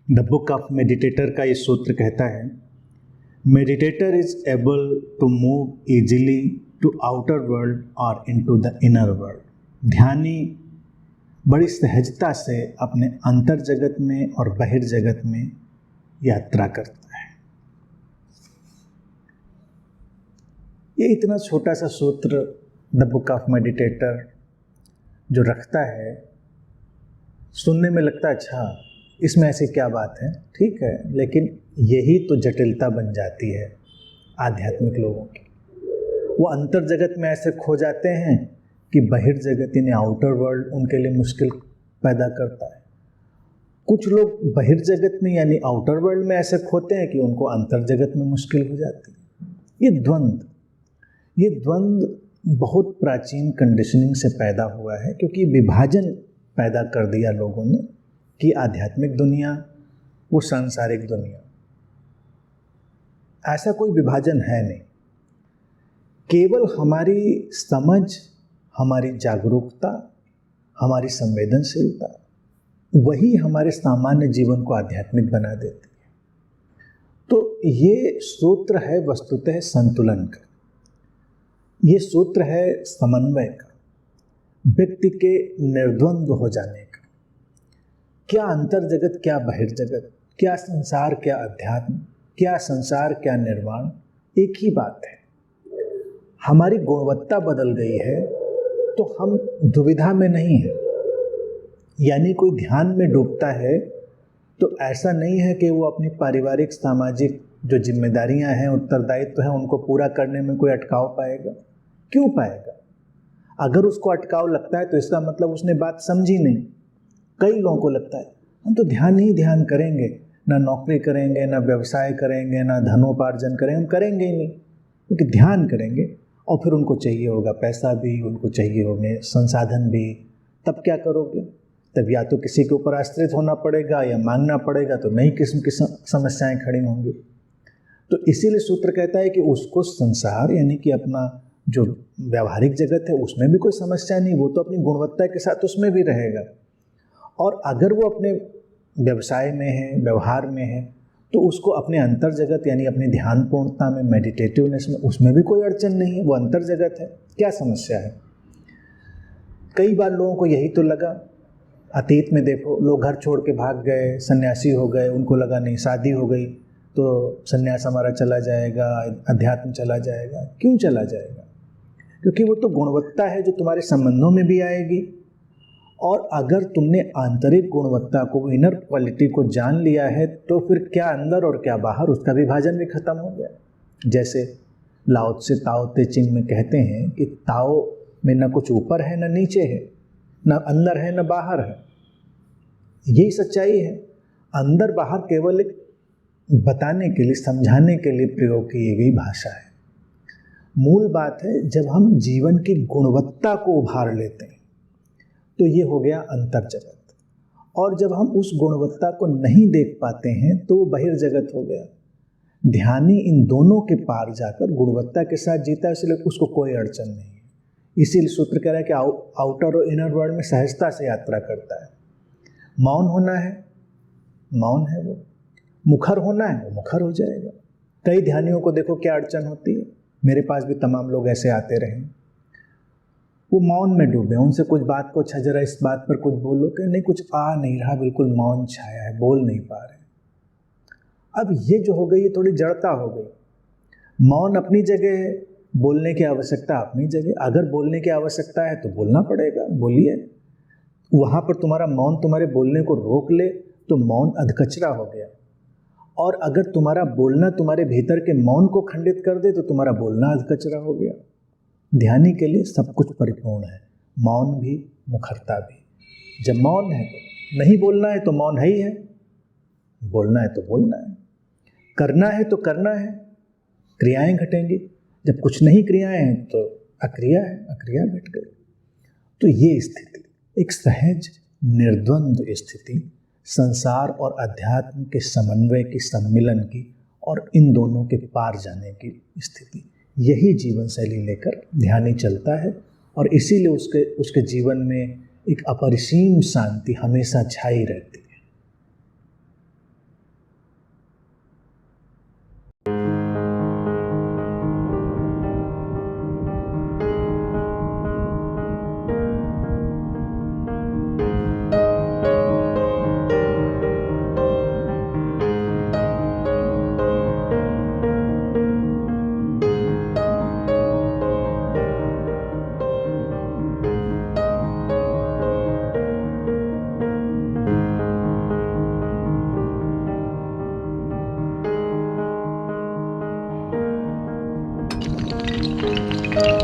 The book of meditator का ये सूत्र कहता है, meditator is able to move easily to outer world और इनटू द इनर वर्ल्ड। ध्यानी बड़ी सहजता से अपने अंतर जगत में और बहिर्जगत में यात्रा करता है। ये इतना छोटा सा सूत्र द बुक ऑफ मेडिटेटर जो रखता है, सुनने में लगता है अच्छा इसमें ऐसी क्या बात है, ठीक है, लेकिन यही तो जटिलता बन जाती है आध्यात्मिक लोगों की। वो अंतर जगत में ऐसे खो जाते हैं कि बहिर्जगत यानी आउटर वर्ल्ड उनके लिए मुश्किल पैदा करता है। कुछ लोग बहिर्जगत में यानी आउटर वर्ल्ड में ऐसे खोते हैं कि उनको अंतर जगत में मुश्किल हो जाती है। ये द्वंद्व बहुत प्राचीन कंडीशनिंग से पैदा हुआ है, क्योंकि विभाजन पैदा कर दिया लोगों ने कि आध्यात्मिक दुनिया वो सांसारिक दुनिया। ऐसा कोई विभाजन है नहीं, केवल हमारी समझ, हमारी जागरूकता, हमारी संवेदनशीलता वही हमारे सामान्य जीवन को आध्यात्मिक बना देती है। तो ये सूत्र है वस्तुतः संतुलन का, ये सूत्र है समन्वय का, व्यक्ति के निर्द्वंद्व हो जाने का। क्या अंतर जगत, क्या बहिर्जगत, क्या संसार, क्या अध्यात्म, क्या संसार, क्या निर्वाण, एक ही बात है। हमारी गुणवत्ता बदल गई है तो हम दुविधा में नहीं हैं। यानी कोई ध्यान में डूबता है तो ऐसा नहीं है कि वो अपनी पारिवारिक सामाजिक जो जिम्मेदारियां हैं, उत्तरदायित्व हैं, उनको पूरा करने में कोई अटकाव पाएगा। क्यों पाएगा? अगर उसको अटकाव लगता है तो इसका मतलब उसने बात समझी नहीं। कई लोगों को लगता है हम तो ध्यान ही ध्यान करेंगे, ना नौकरी करेंगे, ना व्यवसाय करेंगे, ना धनोपार्जन करेंगे, हम करेंगे ही नहीं, क्योंकि ध्यान करेंगे और फिर उनको चाहिए होगा पैसा भी, उनको चाहिए होंगे संसाधन भी। तब क्या करोगे? तब या तो किसी के ऊपर आश्रित होना पड़ेगा या मांगना पड़ेगा, तो नई किस्म की समस्याएं खड़ी होंगी। तो इसीलिए सूत्र कहता है कि उसको संसार यानी कि अपना जो व्यवहारिक जगत है उसमें भी कोई समस्या नहीं, वो तो अपनी गुणवत्ता के साथ उसमें भी रहेगा। और अगर वो अपने व्यवसाय में है, व्यवहार में है, तो उसको अपने अंतर जगत यानी अपनी ध्यानपूर्णता में, मेडिटेटिवनेस में, उसमें भी कोई अड़चन नहीं है, वो अंतर जगत है। क्या समस्या है? कई बार लोगों को यही तो लगा, अतीत में देखो लोग घर छोड़ के भाग गए, सन्यासी हो गए, उनको लगा नहीं शादी हो गई तो सन्यास हमारा चला जाएगा, अध्यात्म चला जाएगा। क्यों चला जाएगा? क्योंकि वो तो गुणवत्ता है जो तुम्हारे संबंधों में भी आएगी। और अगर तुमने आंतरिक गुणवत्ता को, इनर क्वालिटी को जान लिया है, तो फिर क्या अंदर और क्या बाहर, उसका विभाजन भी खत्म हो गया। जैसे लाओ त्से ताओ ते चिंग में कहते हैं कि ताओ में न कुछ ऊपर है न नीचे है, न अंदर है न बाहर है। यही सच्चाई है। अंदर बाहर केवल एक बताने के लिए, समझाने के लिए प्रयोग की गई भाषा है। मूल बात है जब हम जीवन की गुणवत्ता को उभार लेते हैं तो ये हो गया अंतर जगत। और जब हम उस गुणवत्ता को नहीं देख पाते हैं तो वो बहिर्जगत हो गया। ध्यानी इन दोनों के पार जाकर गुणवत्ता के साथ जीता है, इसलिए उसको कोई अड़चन नहीं है। इसीलिए सूत्र कह रहा है कि आउटर और इनर वर्ल्ड में सहजता से यात्रा करता है। मौन होना है, मौन है वो। मुखर होना है, वो मुखर हो जाएगा। कई ध्यानियों को देखो क्या अड़चन होती है, मेरे पास भी तमाम लोग ऐसे आते रहे, वो मौन में डूबे। उनसे कुछ बात को, अच्छा जरा इस बात पर कुछ बोलो, कि नहीं कुछ आ नहीं रहा, बिल्कुल मौन छाया है, बोल नहीं पा रहे। अब ये जो हो गई, ये थोड़ी जड़ता हो गई। मौन अपनी जगह है, बोलने की आवश्यकता अपनी जगह। अगर बोलने की आवश्यकता है तो बोलना पड़ेगा, बोलिए। वहाँ पर तुम्हारा मौन तुम्हारे बोलने को रोक ले तो मौन अधकचरा हो गया। और अगर तुम्हारा बोलना तुम्हारे भीतर के मौन को खंडित कर दे तो तुम्हारा बोलना अधकचरा हो गया। ध्यानी के लिए सब कुछ परिपूर्ण है, मौन भी, मुखरता भी। जब मौन है तो नहीं बोलना है तो मौन है ही है, बोलना है तो बोलना है, करना है तो करना है, क्रियाएं घटेंगी। जब कुछ नहीं क्रियाएं हैं तो अक्रिया है, अक्रिया घट गई। तो ये स्थिति, एक सहज निर्द्वंद्व स्थिति, संसार और अध्यात्म के समन्वय की, सम्मिलन की, और इन दोनों के पार जाने की स्थिति, यही जीवन शैली लेकर ध्यानी चलता है। और इसीलिए उसके जीवन में एक अपरिसीम शांति हमेशा छाई रहती है। है।